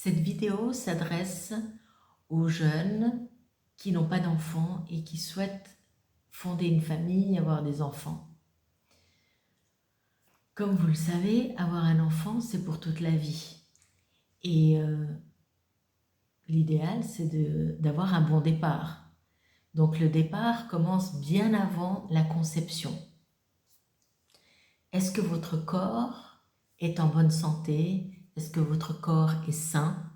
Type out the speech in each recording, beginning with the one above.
Cette vidéo s'adresse aux jeunes qui n'ont pas d'enfants et qui souhaitent fonder une famille, avoir des enfants. Comme vous le savez, avoir un enfant, c'est pour toute la vie. Et l'idéal, c'est d'avoir un bon départ. Donc le départ commence bien avant la conception. Est-ce que votre corps est en bonne santé? Est-ce que votre corps est sain?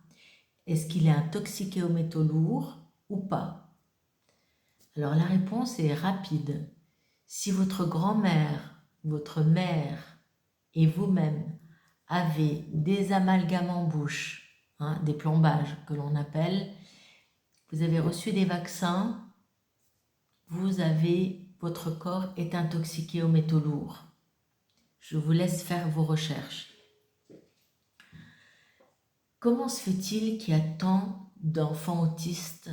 Est-ce qu'il est intoxiqué aux métaux lourds ou pas? Alors la réponse est rapide. Si votre grand-mère, votre mère et vous-même avez des amalgames en bouche, des plombages que l'on appelle, vous avez reçu des vaccins, votre corps est intoxiqué aux métaux lourds. Je vous laisse faire vos recherches. Comment se fait-il qu'il y a tant d'enfants autistes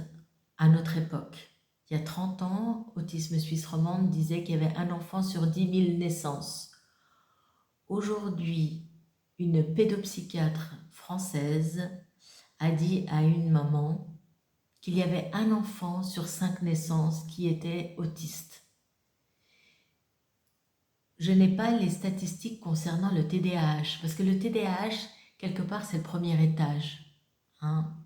à notre époque? Il y a 30 ans, Autisme Suisse Romande disait qu'il y avait un enfant sur 10 000 naissances. Aujourd'hui, une pédopsychiatre française a dit à une maman qu'il y avait un enfant sur 5 naissances qui était autiste. Je n'ai pas les statistiques concernant le TDAH, parce que le TDAH, quelque part, c'est le premier étage.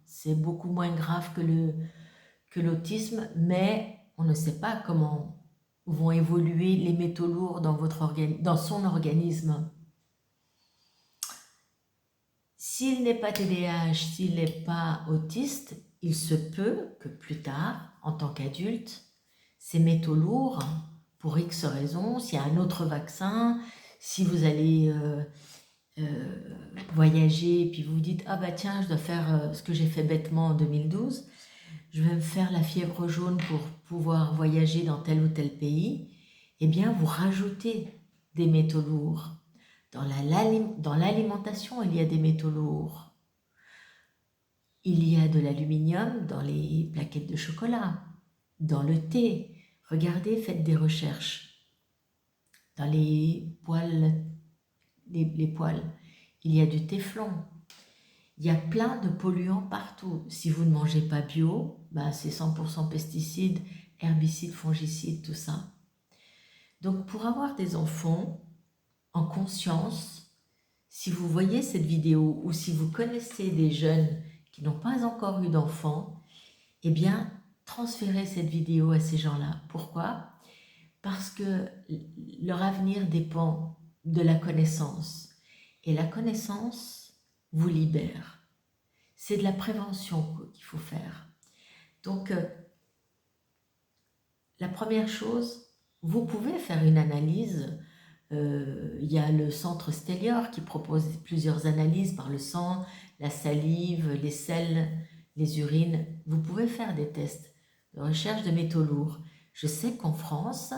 C'est beaucoup moins grave que l'autisme, mais on ne sait pas comment vont évoluer les métaux lourds dans son organisme. S'il n'est pas TDAH, s'il n'est pas autiste, il se peut que plus tard, en tant qu'adulte, ces métaux lourds, pour X raisons, s'il y a un autre vaccin, si vous allez voyager et puis vous vous dites « Ah bah tiens, je dois faire ce que j'ai fait bêtement en 2012, je vais me faire la fièvre jaune pour pouvoir voyager dans tel ou tel pays », eh bien vous rajoutez des métaux lourds. Dans l'alimentation, il y a des métaux lourds. Il y a de l'aluminium dans les plaquettes de chocolat, dans le thé. Regardez, faites des recherches. Dans les poêles, il y a du téflon. Il y a plein de polluants partout. Si vous ne mangez pas bio, c'est 100% pesticides, herbicides, fongicides, tout ça. Donc pour avoir des enfants en conscience, si vous voyez cette vidéo ou si vous connaissez des jeunes qui n'ont pas encore eu d'enfants, eh bien transférez cette vidéo à ces gens-là. Pourquoi? Parce que leur avenir dépend de la connaissance. Et la connaissance vous libère. C'est de la prévention qu'il faut faire. Donc, la première chose, vous pouvez faire une analyse. Il y a le centre Stellior qui propose plusieurs analyses par le sang, la salive, les selles, les urines. Vous pouvez faire des tests de recherche de métaux lourds. Je sais qu'en France,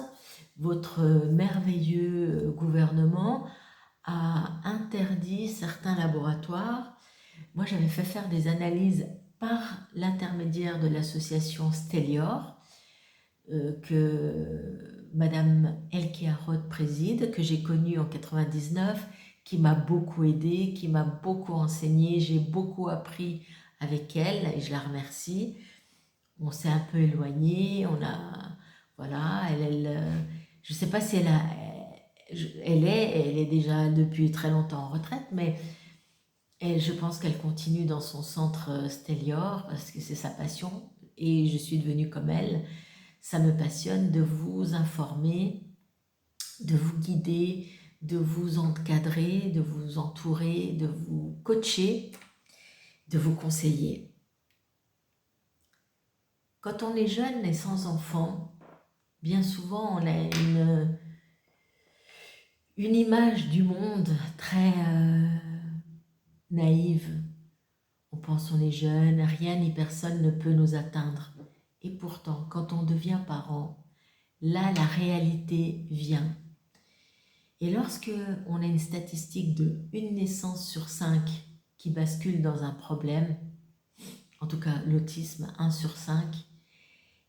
votre merveilleux gouvernement a interdit certains laboratoires. Moi, j'avais fait faire des analyses par l'intermédiaire de l'association Stellior, que Madame Elke Harod préside, que j'ai connue en 99, qui m'a beaucoup aidée, qui m'a beaucoup enseignée, j'ai beaucoup appris avec elle et je la remercie. On s'est un peu éloigné, voilà, je ne sais pas si elle est déjà depuis très longtemps en retraite, mais je pense qu'elle continue dans son centre Stellior parce que c'est sa passion et je suis devenue comme elle. Ça me passionne de vous informer, de vous guider, de vous encadrer, de vous entourer, de vous coacher, de vous conseiller. Quand on est jeune et sans enfant, bien souvent on a une image du monde très naïve. On pense qu'on est jeune, rien ni personne ne peut nous atteindre. Et pourtant, quand on devient parent, là, la réalité vient. Et lorsque on a une statistique de 1 naissance sur 5 qui bascule dans un problème, en tout cas l'autisme, 1 sur 5,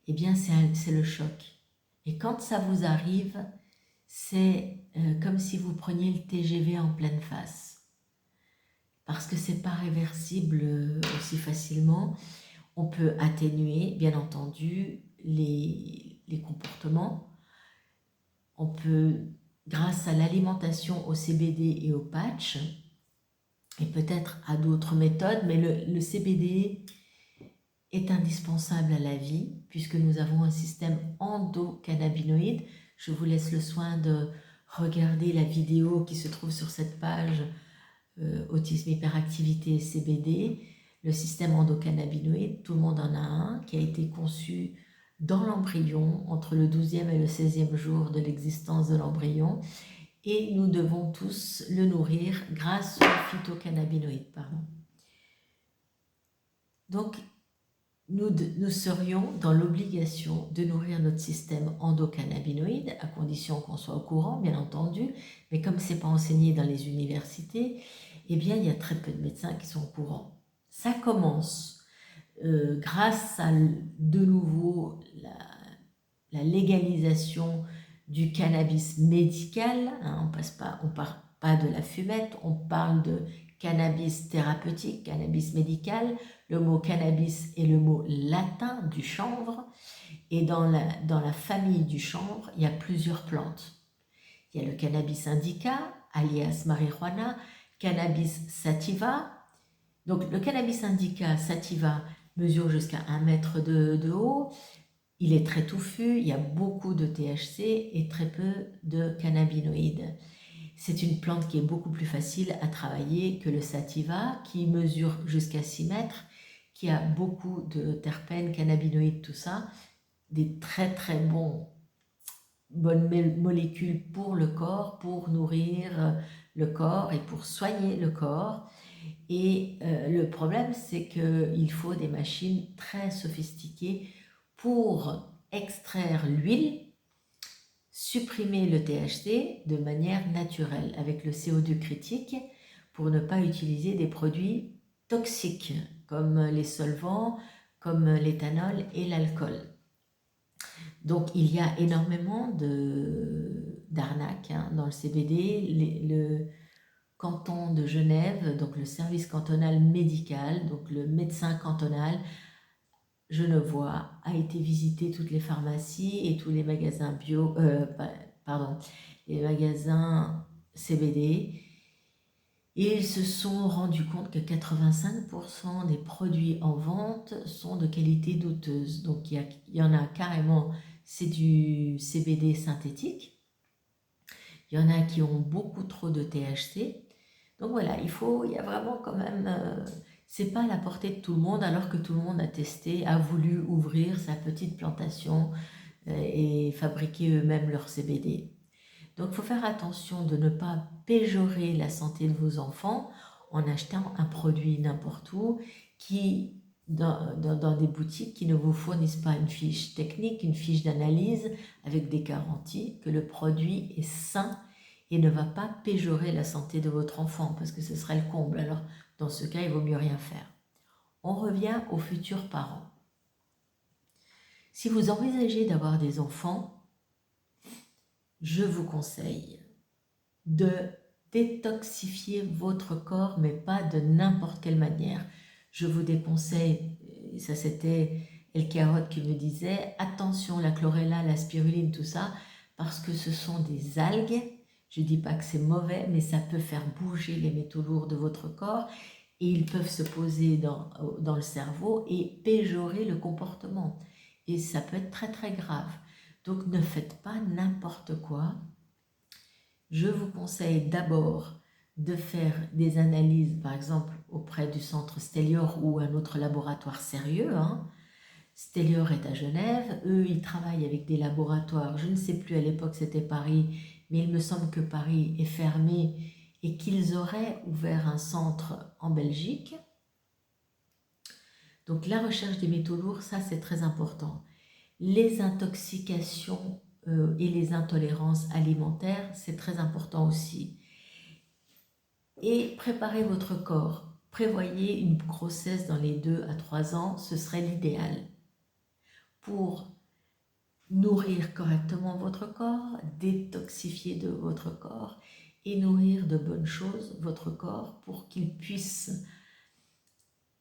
eh bien c'est le choc. Et quand ça vous arrive, c'est comme si vous preniez le TGV en pleine face. parce que c'est pas réversible aussi facilement. On peut atténuer, bien entendu, les comportements. On peut, grâce à l'alimentation au CBD et au patch, et peut-être à d'autres méthodes, mais le CBD est indispensable à la vie, puisque nous avons un système endocannabinoïde. Je vous laisse le soin de regarder la vidéo qui se trouve sur cette page Autisme, hyperactivité et CBD. Le système endocannabinoïde, tout le monde en a un, qui a été conçu dans l'embryon, entre le 12e et le 16e jour de l'existence de l'embryon, et nous devons tous le nourrir grâce aux phytocannabinoïdes. Donc, nous serions dans l'obligation de nourrir notre système endocannabinoïde, à condition qu'on soit au courant, bien entendu, mais comme ce n'est pas enseigné dans les universités, eh bien, il y a très peu de médecins qui sont au courant. Ça commence grâce à, de nouveau, la légalisation du cannabis médical. Hein, on ne parle pas de la fumette, on parle de cannabis thérapeutique, cannabis médical. Le mot cannabis est le mot latin du chanvre. Et dans la famille du chanvre, il y a plusieurs plantes. Il y a le cannabis indica, alias marijuana, cannabis sativa. Donc le cannabis indica, sativa, mesure jusqu'à 1 mètre de haut. Il est très touffu, il y a beaucoup de THC et très peu de cannabinoïdes. C'est une plante qui est beaucoup plus facile à travailler que le sativa, qui mesure jusqu'à 6 mètres, qui a beaucoup de terpènes, cannabinoïdes, tout ça, des très très bonnes molécules pour le corps, pour nourrir le corps et pour soigner le corps. Et le problème, c'est qu'il faut des machines très sophistiquées pour extraire l'huile, supprimer le THC de manière naturelle avec le CO2 critique pour ne pas utiliser des produits toxiques comme les solvants, comme l'éthanol et l'alcool. Donc il y a énormément d'arnaques dans le CBD. Le canton de Genève, donc le service cantonal médical, donc le médecin cantonal genevois, a été visiter toutes les pharmacies et tous les magasins bio, les magasins CBD, et ils se sont rendus compte que 85% des produits en vente sont de qualité douteuse. Donc il y en a carrément, c'est du CBD synthétique. Il y en a qui ont beaucoup trop de THC. Donc voilà, il y a vraiment quand même, c'est pas à la portée de tout le monde, alors que tout le monde a testé, a voulu ouvrir sa petite plantation et fabriquer eux-mêmes leur CBD. Donc il faut faire attention de ne pas péjorer la santé de vos enfants en achetant un produit n'importe où qui, dans des boutiques qui ne vous fournissent pas une fiche technique, une fiche d'analyse avec des garanties que le produit est sain et ne va pas péjorer la santé de votre enfant, parce que ce serait le comble. Alors dans ce cas, il vaut mieux rien faire. On revient aux futurs parents. Si vous envisagez d'avoir des enfants, je vous conseille de détoxifier votre corps, mais pas de n'importe quelle manière. Je vous déconseille, ça c'était Elke Harrod qui me disait, attention la chlorella, la spiruline, tout ça, parce que ce sont des algues. Je ne dis pas que c'est mauvais, mais ça peut faire bouger les métaux lourds de votre corps et ils peuvent se poser dans le cerveau et péjorer le comportement. Et ça peut être très très grave. Donc ne faites pas n'importe quoi. Je vous conseille d'abord de faire des analyses, par exemple auprès du centre Stellior ou un autre laboratoire sérieux. Stellior est à Genève, eux ils travaillent avec des laboratoires, je ne sais plus, à l'époque c'était Paris, mais il me semble que Paris est fermé et qu'ils auraient ouvert un centre en Belgique. Donc la recherche des métaux lourds, ça c'est très important. Les intoxications et les intolérances alimentaires, c'est très important aussi. Et préparez votre corps. Prévoyez une grossesse dans les 2 à 3 ans, ce serait l'idéal. Pour nourrir correctement votre corps, détoxifier de votre corps et nourrir de bonnes choses votre corps pour qu'il puisse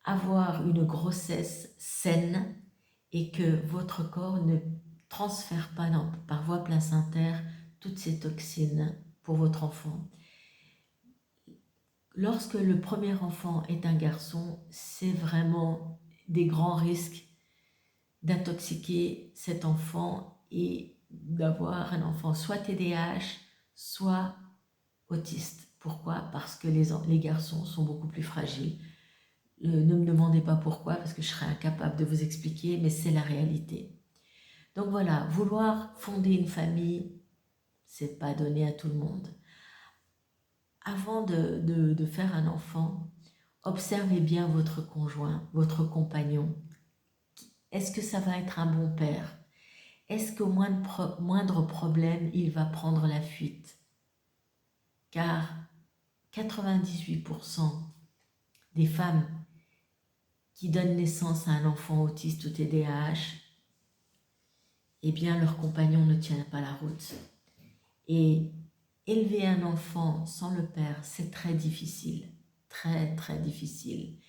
avoir une grossesse saine et que votre corps ne transfère pas par voie placentaire toutes ces toxines pour votre enfant. Lorsque le premier enfant est un garçon, c'est vraiment des grands risques d'intoxiquer cet enfant et d'avoir un enfant soit TDAH, soit autiste. Pourquoi? Parce que les garçons sont beaucoup plus fragiles. Ne me demandez pas pourquoi, parce que je serais incapable de vous expliquer, mais c'est la réalité. Donc voilà, vouloir fonder une famille, c'est pas donné à tout le monde. Avant de faire un enfant, observez bien votre conjoint, votre compagnon. Est-ce que ça va être un bon père? Est-ce qu'au moindre problème, il va prendre la fuite? Car 98% des femmes qui donnent naissance à un enfant autiste ou TDAH, eh bien leur compagnon ne tient pas la route. Et élever un enfant sans le père, c'est très difficile, très très difficile.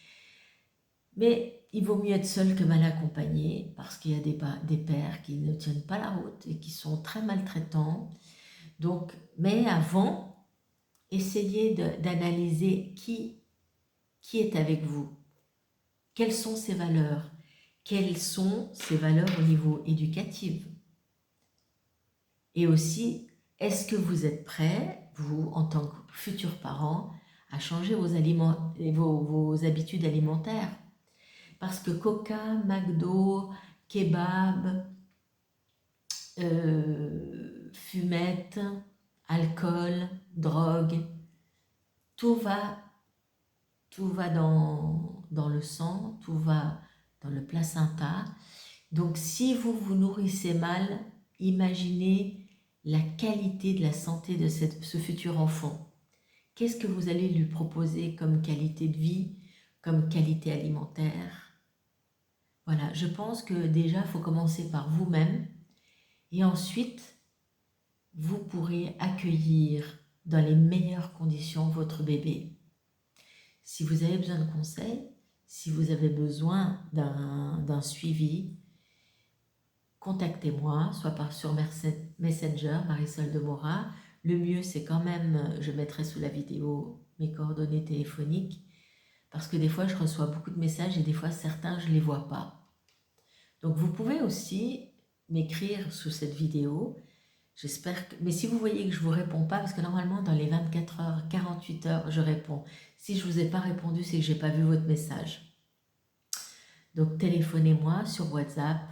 Mais il vaut mieux être seul que mal accompagné, parce qu'il y a des pères qui ne tiennent pas la route et qui sont très maltraitants. Donc, mais avant, essayez d'analyser qui est avec vous, quelles sont ses valeurs, quelles sont ses valeurs au niveau éducatif. Et aussi, est-ce que vous êtes prêt, vous, en tant que futurs parents, à changer vos habitudes alimentaires? Parce que Coca, McDo, kebab, fumette, alcool, drogue, tout va dans le sang, tout va dans le placenta. Donc si vous vous nourrissez mal, imaginez la qualité de la santé de ce futur enfant. Qu'est-ce que vous allez lui proposer comme qualité de vie, comme qualité alimentaire? Voilà, je pense que déjà, il faut commencer par vous-même et ensuite, vous pourrez accueillir dans les meilleures conditions votre bébé. Si vous avez besoin de conseils, si vous avez besoin d'un suivi, contactez-moi, soit sur Messenger, Marisol de Mora. Le mieux, c'est quand même, je mettrai sous la vidéo mes coordonnées téléphoniques, parce que des fois, je reçois beaucoup de messages et des fois, certains, je ne les vois pas. Donc, vous pouvez aussi m'écrire sous cette vidéo. J'espère que... Mais si vous voyez que je ne vous réponds pas, parce que normalement, dans les 24 heures, 48 heures, je réponds. Si je ne vous ai pas répondu, c'est que je n'ai pas vu votre message. Donc, téléphonez-moi sur WhatsApp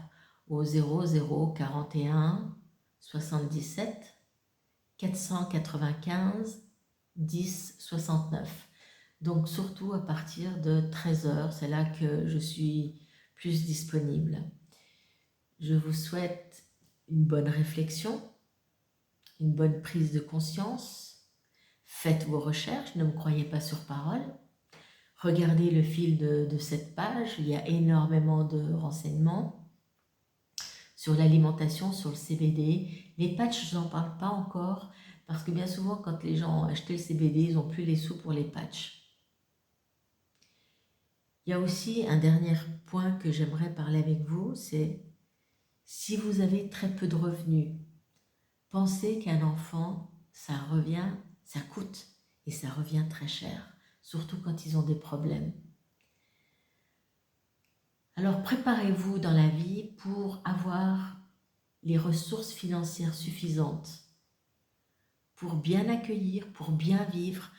au 00 41 77 495 10 69. Donc, surtout à partir de 13 heures, c'est là que je suis plus disponible. Je vous souhaite une bonne réflexion, une bonne prise de conscience. Faites vos recherches, ne me croyez pas sur parole. Regardez le fil de cette page, il y a énormément de renseignements sur l'alimentation, sur le CBD. Les patchs, je n'en parle pas encore, parce que bien souvent, quand les gens ont acheté le CBD, ils n'ont plus les sous pour les patchs. Il y a aussi un dernier point que j'aimerais parler avec vous, c'est si vous avez très peu de revenus, pensez qu'un enfant, ça coûte et ça revient très cher, surtout quand ils ont des problèmes. Alors préparez-vous dans la vie pour avoir les ressources financières suffisantes pour bien accueillir, pour bien vivre,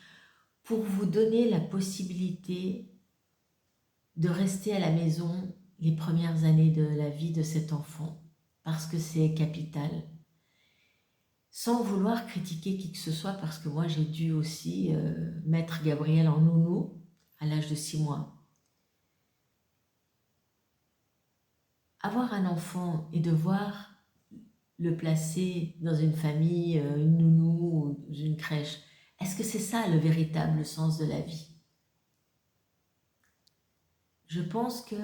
pour vous donner la possibilité de rester à la maison les premières années de la vie de cet enfant, parce que c'est capital. Sans vouloir critiquer qui que ce soit, parce que moi j'ai dû aussi mettre Gabriel en nounou à l'âge de 6 mois. Avoir un enfant et devoir le placer dans une famille, une nounou ou une crèche, est-ce que c'est ça le véritable sens de la vie? Je pense que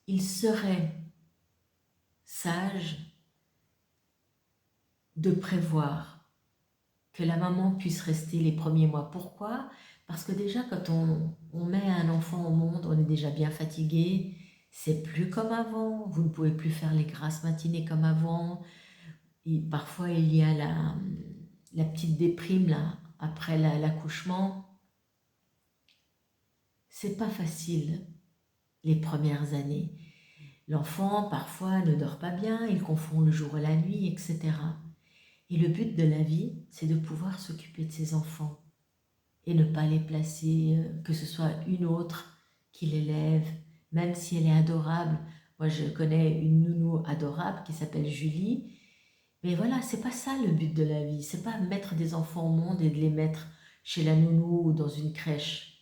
il serait sage de prévoir que la maman puisse rester les premiers mois. Pourquoi? Parce que déjà, quand on met un enfant au monde, on est déjà bien fatigué. C'est plus comme avant. Vous ne pouvez plus faire les grasses matinées comme avant. Et parfois, il y a la petite déprime là, après l'accouchement. C'est pas facile les premières années. L'enfant, parfois, ne dort pas bien, il confond le jour et la nuit, etc. Et le but de la vie, c'est de pouvoir s'occuper de ses enfants et ne pas les placer, que ce soit une autre qui l'élève, même si elle est adorable. Moi, je connais une nounou adorable qui s'appelle Julie. Mais voilà, c'est pas ça le but de la vie. C'est pas mettre des enfants au monde et de les mettre chez la nounou ou dans une crèche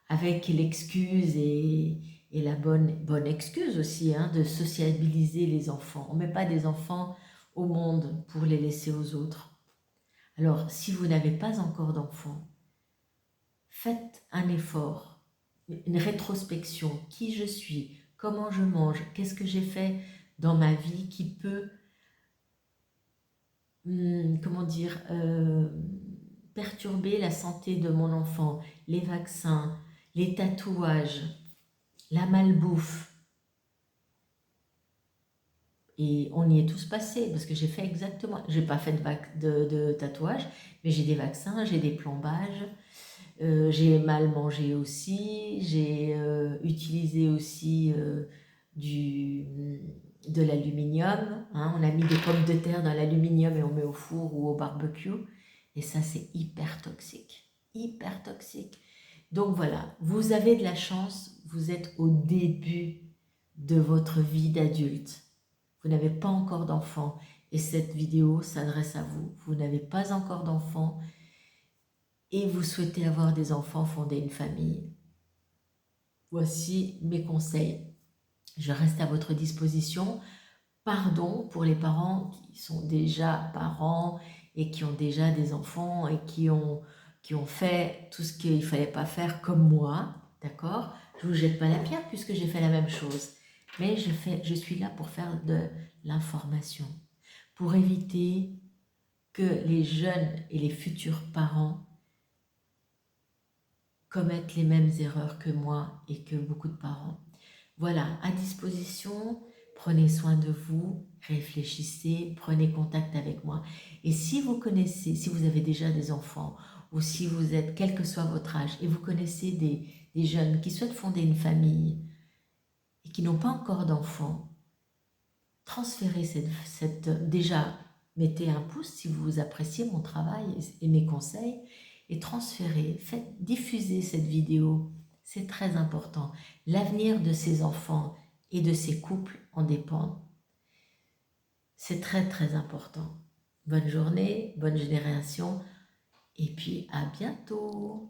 avec l'excuse et la bonne excuse aussi hein, de sociabiliser les enfants. On ne met pas des enfants au monde pour les laisser aux autres. Alors, si vous n'avez pas encore d'enfants, faites un effort, une rétrospection. Qui je suis? Comment je mange? Qu'est-ce que j'ai fait dans ma vie qui peut, comment dire, perturber la santé de mon enfant? Les vaccins, les tatouages, la malbouffe. Et on y est tous passés, parce que j'ai fait exactement, j'ai pas fait de tatouage, mais j'ai des vaccins, j'ai des plombages, j'ai mal mangé aussi, j'ai utilisé aussi de l'aluminium, hein. On a mis des pommes de terre dans l'aluminium et on met au four ou au barbecue, et ça c'est hyper toxique, hyper toxique. Donc voilà, vous avez de la chance, vous êtes au début de votre vie d'adulte. Vous n'avez pas encore d'enfant et cette vidéo s'adresse à vous. Vous n'avez pas encore d'enfant et vous souhaitez avoir des enfants, fonder une famille. Voici mes conseils. Je reste à votre disposition. Pardon pour les parents qui sont déjà parents et qui ont déjà des enfants et qui ont fait tout ce qu'il ne fallait pas faire comme moi, d'accord? Je ne vous jette pas la pierre puisque j'ai fait la même chose. Mais je suis là pour faire de l'information, pour éviter que les jeunes et les futurs parents commettent les mêmes erreurs que moi et que beaucoup de parents. Voilà, à disposition, prenez soin de vous, réfléchissez, prenez contact avec moi. Et si vous connaissez, si vous avez déjà des enfants, ou si vous êtes, quel que soit votre âge, et vous connaissez des jeunes qui souhaitent fonder une famille et qui n'ont pas encore d'enfants, transférez déjà, mettez un pouce si vous appréciez mon travail et mes conseils, et transférez, diffusez cette vidéo. C'est très important. L'avenir de ces enfants et de ces couples en dépend. C'est très très important. Bonne journée, bonne génération et puis à bientôt.